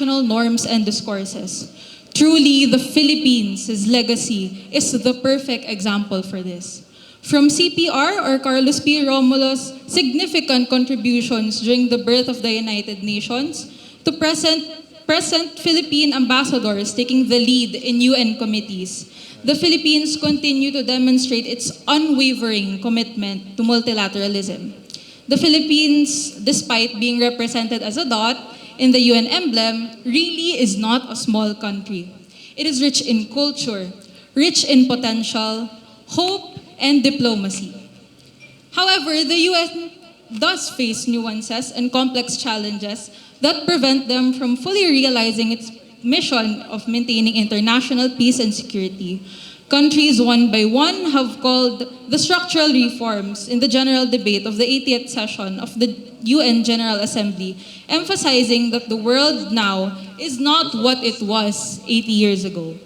norms and discourses. Truly, the Philippines' legacy is the perfect example for this. From CPR or Carlos P. Romulo's significant contributions during the birth of the United Nations to present Philippine ambassadors taking the lead in UN committees, the Philippines continue to demonstrate its unwavering commitment to multilateralism. The Philippines, despite being represented as a dot in the UN emblem, really is not a small country. It is rich in culture, rich in potential, hope, and diplomacy. However, the UN does face nuances and complex challenges that prevent them from fully realizing its mission of maintaining international peace and security. Countries one by one have called the structural reforms in the general debate of the 80th session of the UN General Assembly, emphasizing that the world now is not what it was 80 years ago.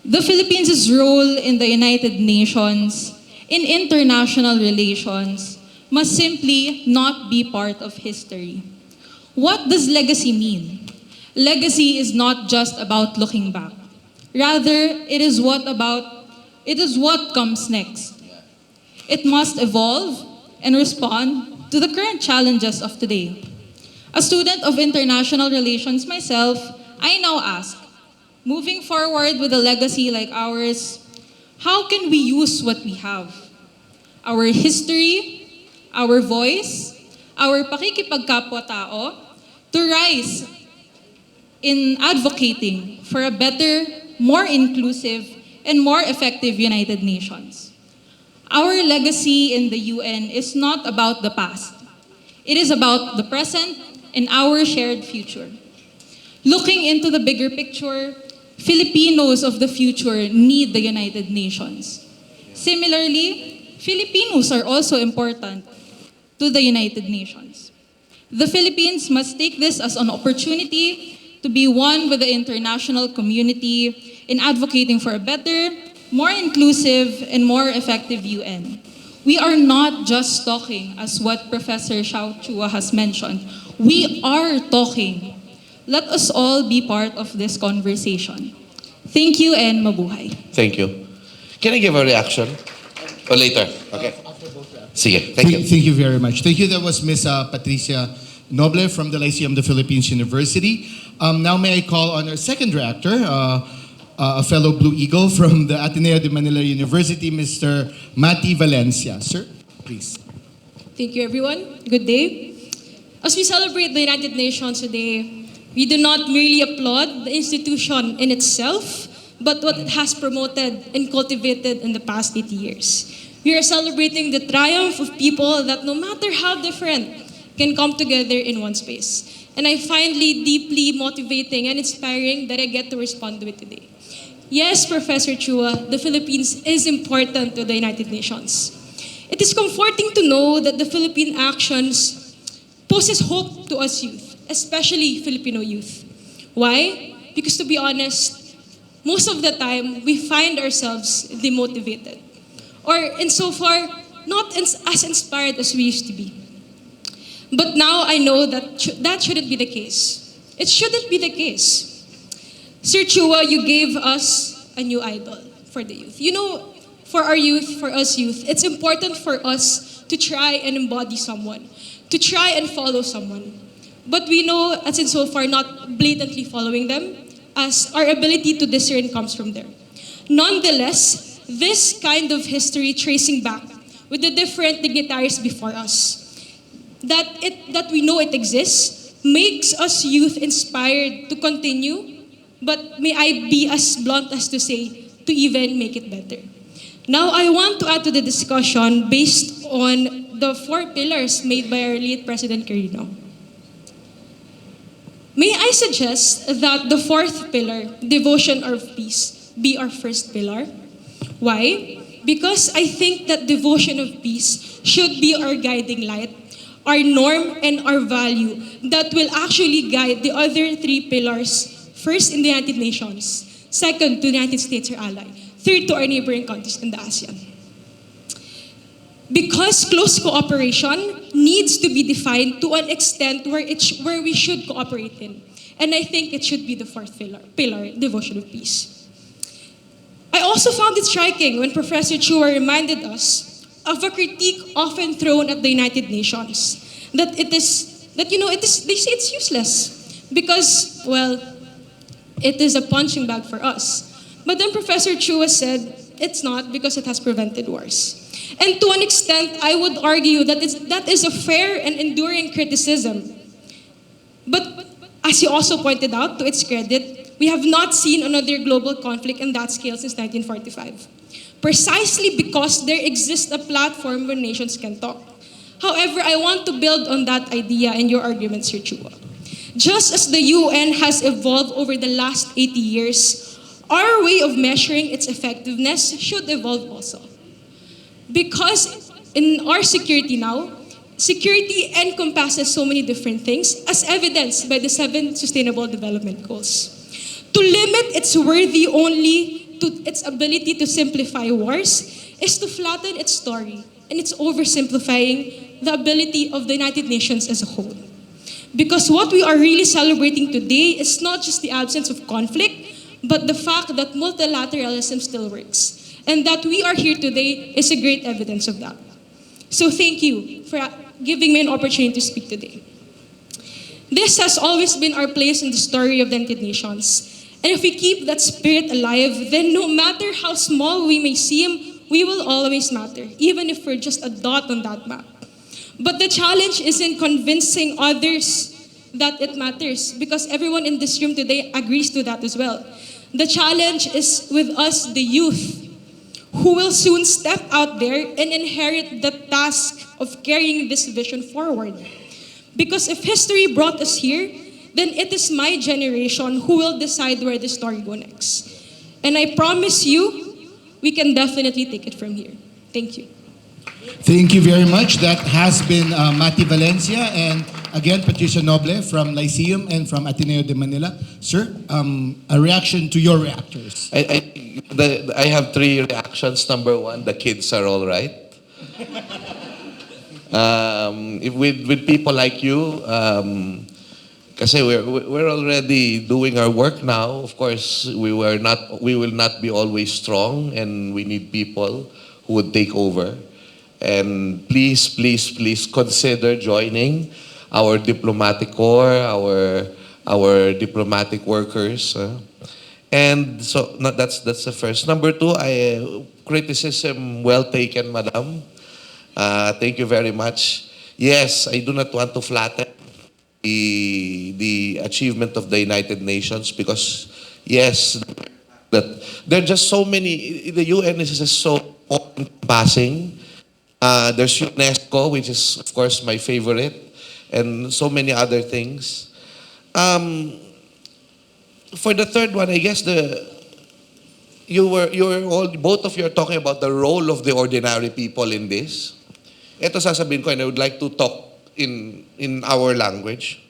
The Philippines' role in the United Nations, in international relations, must simply not be part of history. What does legacy mean? Legacy is not just about looking back. Rather, it is what comes next. It must evolve and respond to the current challenges of today. A student of international relations myself, I now ask, moving forward with a legacy like ours, how can we use what we have? Our history, our voice, our pakikipagkapwa-tao, to rise in advocating for a better, more inclusive, and more effective United Nations. Our legacy in the UN is not about the past. It is about the present and our shared future. Looking into the bigger picture, Filipinos of the future need the United Nations. Similarly, Filipinos are also important to the United Nations. The Philippines must take this as an opportunity to be one with the international community in advocating for a better, more inclusive, and more effective UN. We are not just talking, as what Professor Xiao Chua has mentioned. We are talking. Let us all be part of this conversation. Thank you and mabuhay. Thank you. Can I give a reaction? Or later? Okay. Sige, thank you. Thank you very much. Thank you. That was Miss Patricia Noble from the Lyceum of the Philippines University. Now may I call on our second reactor, a fellow Blue Eagle from the Ateneo de Manila University, Mr. Mati Valencia. Sir, please. Thank you, everyone. Good day. As we celebrate the United Nations today, we do not merely applaud the institution in itself, but what it has promoted and cultivated in the past 80 years. We are celebrating the triumph of people that, no matter how different, can come together in one space. And I find it deeply motivating and inspiring that I get to respond to it today. Yes, Professor Chua, the Philippines is important to the United Nations. It is comforting to know that the Philippine actions poses hope to us youth, especially Filipino youth. Why? Because to be honest, most of the time, we find ourselves demotivated. Or insofar, not as inspired as we used to be. But now I know that that shouldn't be the case. It shouldn't be the case. Sir Chua, you gave us a new idol for the youth. You know, for our youth, for us youth, it's important for us to try and embody someone, to try and follow someone. But we know, as in so far, not blatantly following them, as our ability to discern comes from there. Nonetheless, this kind of history tracing back with the different dignitaries before us, that we know it exists, makes us youth inspired to continue, but may I be as blunt as to say, to even make it better. Now, I want to add to the discussion based on the 4 pillars made by our late President Quirino. May I suggest that the 4th pillar, devotion of peace, be our first pillar? Why? Because I think that devotion of peace should be our guiding light, our norm, and our value that will actually guide the other 3 pillars. First, in the United Nations. Second, to the United States, our ally. Third, to our neighboring countries in the ASEAN. Because close cooperation needs to be defined to an extent where we should cooperate in. And I think it should be the fourth pillar, devotion of peace. I also found it striking when Professor Chua reminded us of a critique often thrown at the United Nations that they say it's useless because, well, it is a punching bag for us. But then Professor Chua said it's not because it has prevented wars. And to an extent, I would argue that that is a fair and enduring criticism. But as he also pointed out, to its credit, we have not seen another global conflict in that scale since 1945. Precisely because there exists a platform where nations can talk. However, I want to build on that idea and your argument, Sir Chua. Just as the UN has evolved over the last 80 years, our way of measuring its effectiveness should evolve also. Because in our security now, security encompasses so many different things, as evidenced by the 7 Sustainable Development Goals. To limit its worthy only to its ability to simplify wars is to flatten its story, and it's oversimplifying the ability of the United Nations as a whole. Because what we are really celebrating today is not just the absence of conflict, but the fact that multilateralism still works. And that we are here today is a great evidence of that. So thank you for giving me an opportunity to speak today. This has always been our place in the story of the United Nations. And if we keep that spirit alive, then no matter how small we may seem, we will always matter, even if we're just a dot on that map. But the challenge isn't convincing others that it matters, because everyone in this room today agrees to that as well. The challenge is with us, the youth, who will soon step out there and inherit the task of carrying this vision forward. Because if history brought us here, then it is my generation who will decide where the story goes next. And I promise you, we can definitely take it from here. Thank you. Thank you very much. That has been Mati Valencia and again Patricia Noble from Lyceum and from Ateneo de Manila. Sir, a reaction to your reactors. I have 3 reactions. Number 1, the kids are all right. If with people like you, kasi we're already doing our work now. Of course, we will not be always strong, and we need people who would take over. And please, please, please consider joining our diplomatic corps, our diplomatic workers. And so that's the first. Number 2, criticism well taken, Madam. Thank you very much. Yes, I do not want to flatten the achievement of the United Nations, because yes, that there are just so many. The UN is just so all-encompassing. There's UNESCO, which is of course my favorite, and so many other things. For the third one, I guess both of you are talking about the role of the ordinary people in this. Ito sasabihin ko, and I would like to talk in our language.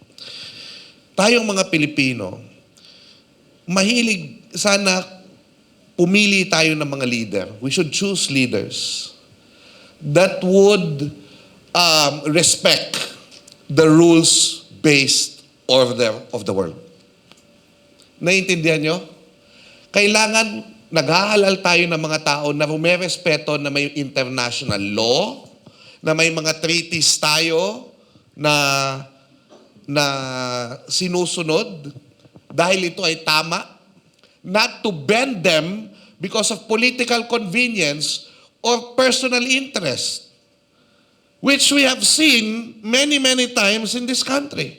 Tayong mga Pilipino, mahilig sana pumili tayo ng mga leader. We should choose leaders that would respect the rules-based order of the world. Naiintindihan nyo? Kailangan naghahalal tayo ng mga tao na rumerespeto na may international law, na may mga treaties tayo na sinusunod dahil ito ay tama, not to bend them because of political convenience or personal interest, which we have seen many, many times in this country.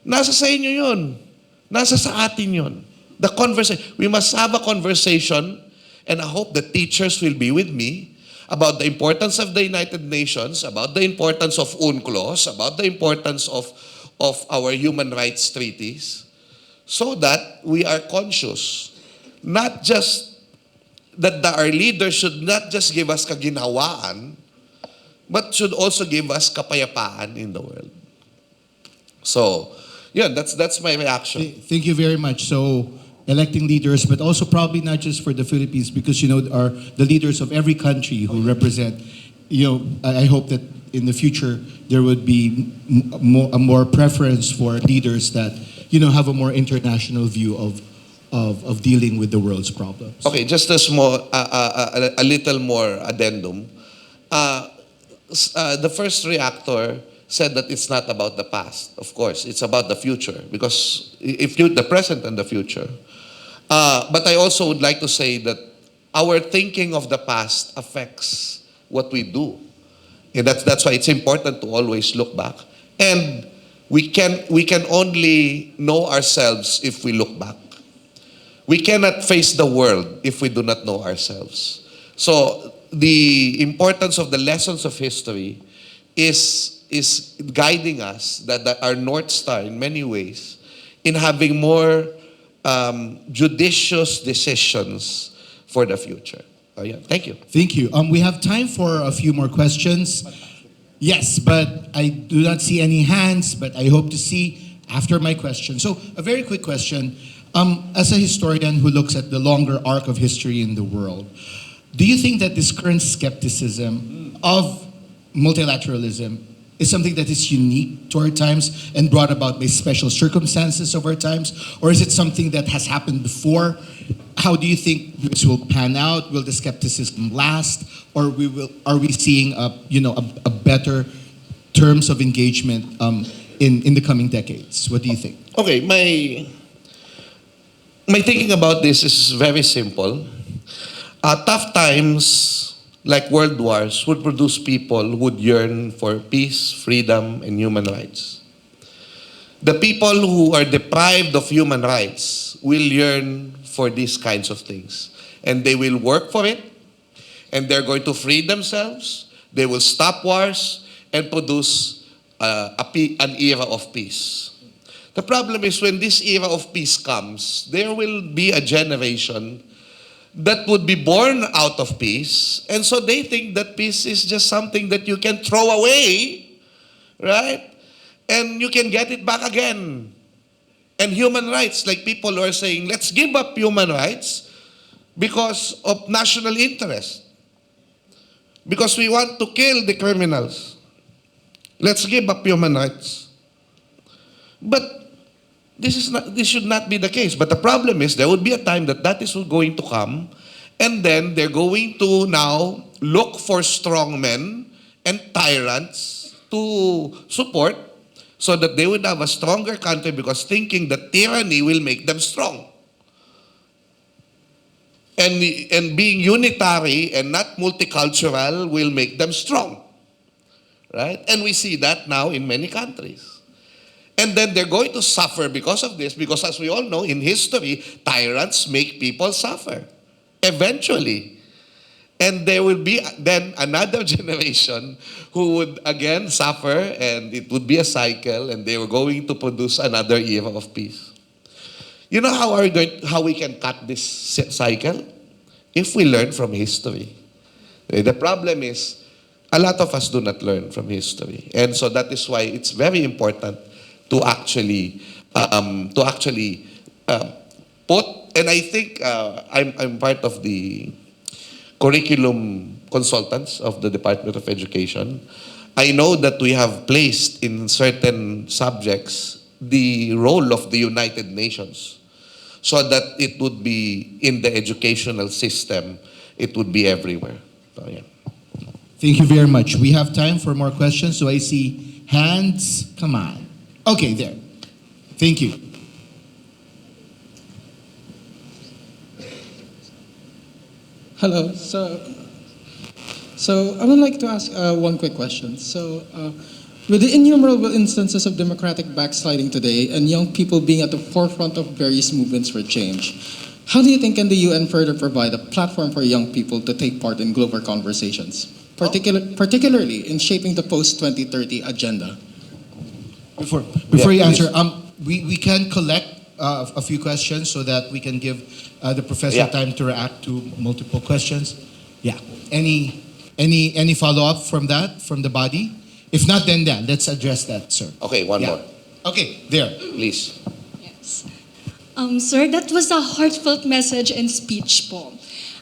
Nasa sa inyo yun. Nasa sa atin yun. The conversation. We must have a conversation, and I hope the teachers will be with me, about the importance of the United Nations, about the importance of UNCLOS, about the importance of our human rights treaties, so that we are conscious, not just that our leaders should not just give us kaginhawaan, but should also give us kapayapaan in the world. So, yeah, that's my reaction. Thank you very much. So, electing leaders, but also probably not just for the Philippines, because are the leaders of every country who represent. I hope that in the future there would be a more preference for leaders that have a more international view of dealing with the world's problems. Okay, just a small, a little more addendum. The first reactor said that it's not about the past. Of course, it's about the future, because if you the present and the future. But I also would like to say that our thinking of the past affects what we do. And that's why it's important to always look back. And we can only know ourselves if we look back. We cannot face the world if we do not know ourselves. So the importance of the lessons of history is guiding us, that our North Star in many ways, in having more judicious decisions for the future. Oh, yeah. Thank you. Thank you. We have time for a few more questions. Yes, but I do not see any hands, but I hope to see after my question. So a very quick question. As a historian who looks at the longer arc of history in the world, do you think that this current skepticism of multilateralism is something that is unique to our times and brought about by special circumstances of our times? Or is it something that has happened before? How do you think this will pan out? Will the skepticism last? Or are we seeing a better terms of engagement in the coming decades? What do you think? Okay, my thinking about this is very simple. Tough times, like world wars, would produce people who would yearn for peace, freedom, and human rights. The people who are deprived of human rights will yearn for these kinds of things. And they will work for it, and they're going to free themselves, they will stop wars, and produce an era of peace. The problem is, when this era of peace comes, there will be a generation that would be born out of peace, and so they think that peace is just something that you can throw away, right? And you can get it back again. And human rights, like people are saying, let's give up human rights because of national interest. Because we want to kill the criminals. Let's give up human rights. But this should not be the case. But the problem is, there would be a time that is going to come, and then they're going to now look for strong men and tyrants to support, so that they would have a stronger country, because thinking that tyranny will make them strong. And being unitary and not multicultural will make them strong. Right? And we see that now in many countries. And then they're going to suffer because of this, because as we all know, in history, tyrants make people suffer. Eventually. And there will be then another generation who would again suffer, and it would be a cycle, and they were going to produce another era of peace. You know how we can cut this cycle? If we learn from history. The problem is, a lot of us do not learn from history. And so that is why it's very important to actually put, and I think I'm part of the curriculum consultants of the Department of Education. I know that we have placed in certain subjects the role of the United Nations, so that it would be in the educational system, it would be everywhere. So, yeah. Thank you very much. We have time for more questions. So I see hands. Come on. Okay, there. Thank you. Hello. So I would like to ask one quick question. So, with the innumerable instances of democratic backsliding today and young people being at the forefront of various movements for change, how do you think can the UN further provide a platform for young people to take part in global conversations, particularly in shaping the post-2030 agenda? Before you answer, we can collect a few questions so that we can give the professor time to react to multiple questions. Yeah. Any follow-up from that, from the body? If not, then let's address that, sir. Okay, one more. Okay, there. Please. Yes. Sir, that was a heartfelt message and speech po.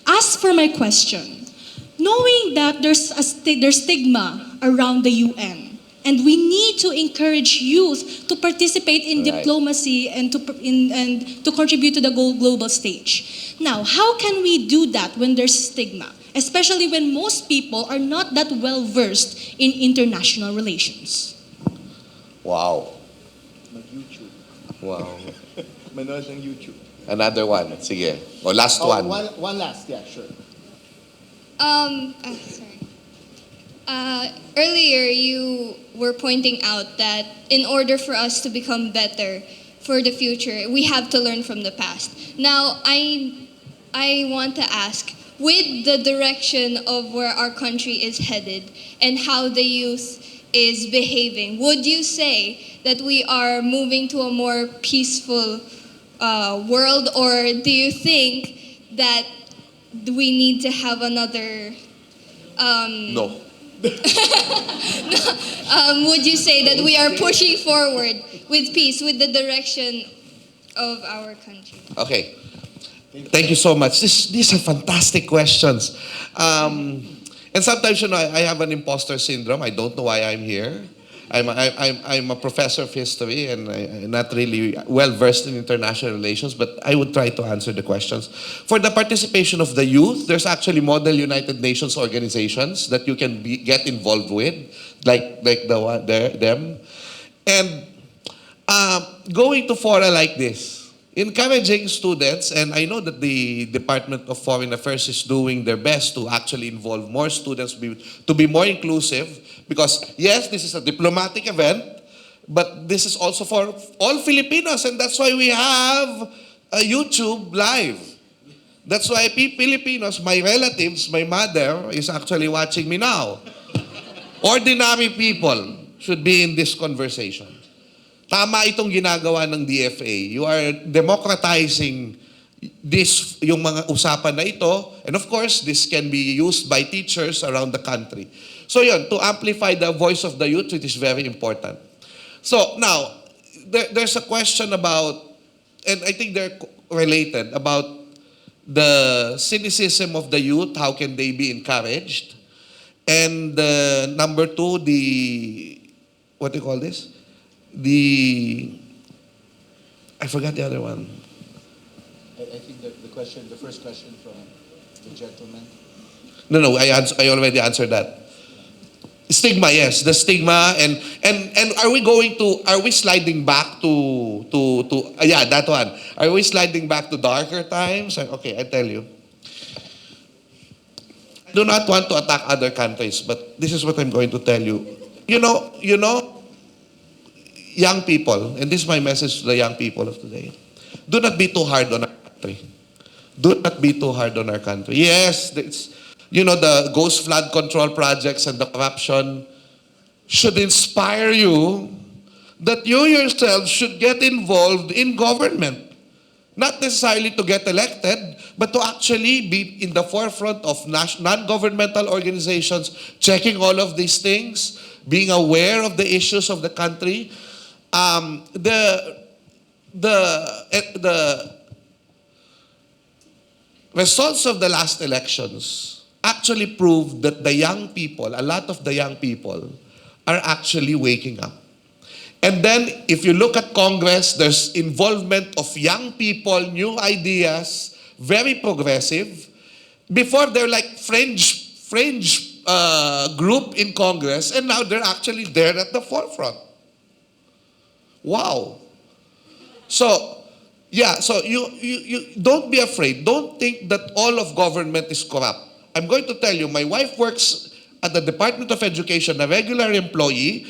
As for my question, knowing that there's stigma around the UN, and we need to encourage youth to participate in Right. diplomacy and to contribute to the global stage. Now, how can we do that when there's stigma, especially when most people are not that well versed in international relations? Wow. Wow. Manood ng YouTube. Another one. Sige. O last one. One last, yeah, sure. Sorry. Earlier, you were pointing out that in order for us to become better for the future, we have to learn from the past. Now, I want to ask, with the direction of where our country is headed and how the youth is behaving, would you say that we are moving to a more peaceful world, or do you think that we need to have another? No. Would you say that we are pushing forward with peace, with the direction of our country? Okay. Thank you so much. These are fantastic questions. And sometimes, I have an imposter syndrome. I don't know why I'm here. I'm a professor of history and I'm not really well versed in international relations, but I would try to answer the questions. For the participation of the youth, there's actually model United Nations organizations that you can get involved with, like them. And going to fora like this, encouraging students, and I know that the Department of Foreign Affairs is doing their best to actually involve more students to be more inclusive, because yes, this is a diplomatic event, but this is also for all Filipinos, and that's why we have a YouTube live. That's why Filipinos, my relatives, my mother is actually watching me now. Ordinary people should be in this conversation. Tama itong ginagawa ng DFA. You are democratizing this, yung mga usapan na ito. And of course, this can be used by teachers around the country. So yun, to amplify the voice of the youth, it is very important. So now, there's a question about, and I think they're related, about the cynicism of the youth, how can they be encouraged? And number two, what do you call this? I forgot the other one. I think the first question from the gentleman. No, I already answered that. Stigma, yes, the stigma, and are we sliding back to yeah, that one. Are we sliding back to darker times? Okay, I tell you. I do not want to attack other countries, but this is what I'm going to tell you. You know, young people, and this is my message to the young people of today, do not be too hard on our country. Do not be too hard on our country. Yes, the ghost flood control projects and the corruption should inspire you that you yourself should get involved in government. Not necessarily to get elected, but to actually be in the forefront of non-governmental organizations, checking all of these things, being aware of the issues of the country. The results of the last elections actually proved that the young people, a lot of the young people, are actually waking up. And then, if you look at Congress, there's involvement of young people, new ideas, very progressive. Before, they're like fringe group in Congress, and now they're actually there at the forefront. Wow. So, yeah, so you don't be afraid. Don't think that all of government is corrupt. I'm going to tell you, my wife works at the Department of Education, a regular employee,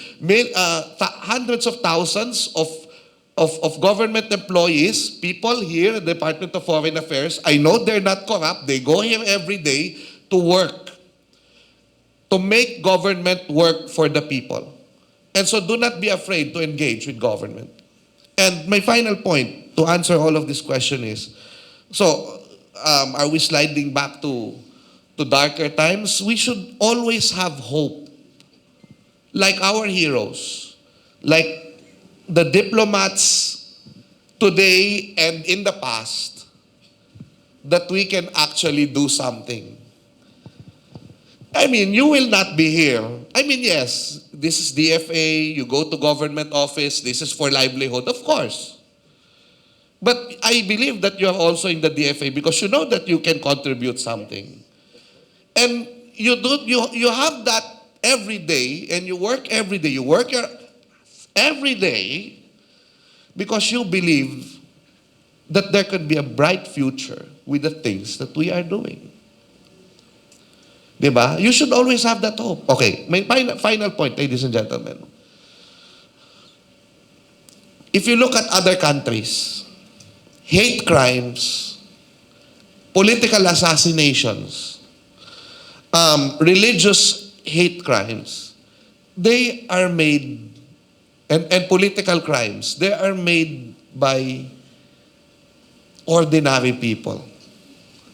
hundreds of thousands of government employees, people here at the Department of Foreign Affairs. I know they're not corrupt. They go here every day to work, to make government work for the people. And so do not be afraid to engage with government. And my final point to answer all of this question is, so are we sliding back to darker times? We should always have hope. Like our heroes, like the diplomats today and in the past, that we can actually do something. I mean, you will not be here. I mean, yes, this is DFA, you go to government office, this is for livelihood, of course. But I believe that you are also in the DFA because you know that you can contribute something. And you have that every day, and you work every day. You work every day because you believe that there could be a bright future with the things that we are doing. Diba? You should always have that hope. Okay, my final point, ladies and gentlemen. If you look at other countries, hate crimes, political assassinations, religious hate crimes, they are made, and political crimes, they are made by ordinary people.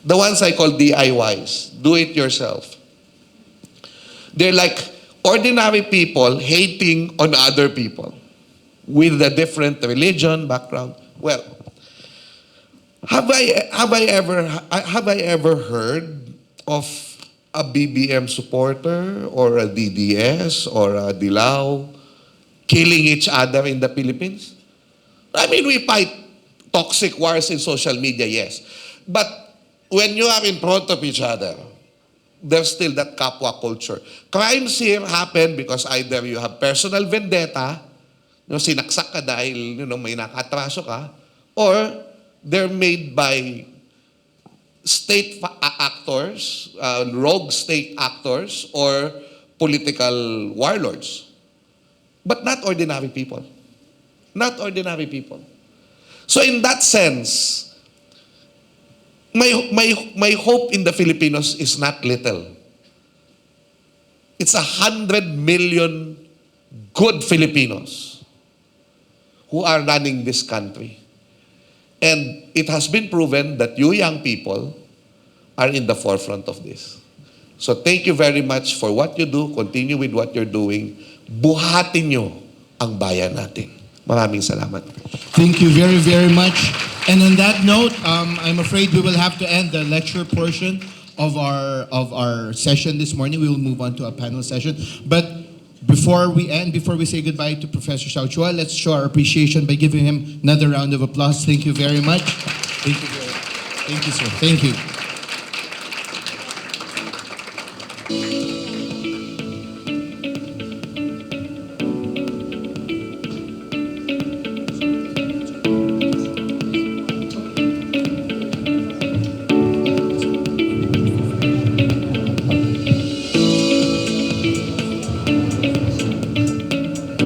The ones I call DIYs, do it yourself. They're like ordinary people hating on other people with a different religion, background. Well, have I ever heard of a BBM supporter or a DDS or a Dilao killing each other in the Philippines? I mean, we fight toxic wars in social media, yes. But when you are in front of each other, there's still that kapwa culture. Crimes here happen because either you have personal vendetta, sinaksak ka dahil may nakatraso ka, or they're made by state actors, rogue state actors, or political warlords. But not ordinary people. Not ordinary people. So in that sense, my hope in the Filipinos is not little. It's 100 million good Filipinos who are running this country. And it has been proven that you young people are in the forefront of this. So thank you very much for what you do. Continue with what you're doing. Buhatin nyo ang bayan natin. Maraming salamat. Thank you very, very much. And on that note, I'm afraid we will have to end the lecture portion of our session this morning. We will move on to a panel session. But before we say goodbye to Professor Xiao Chua, let's show our appreciation by giving him another round of applause. Thank you very much. Thank you, sir. Thank you.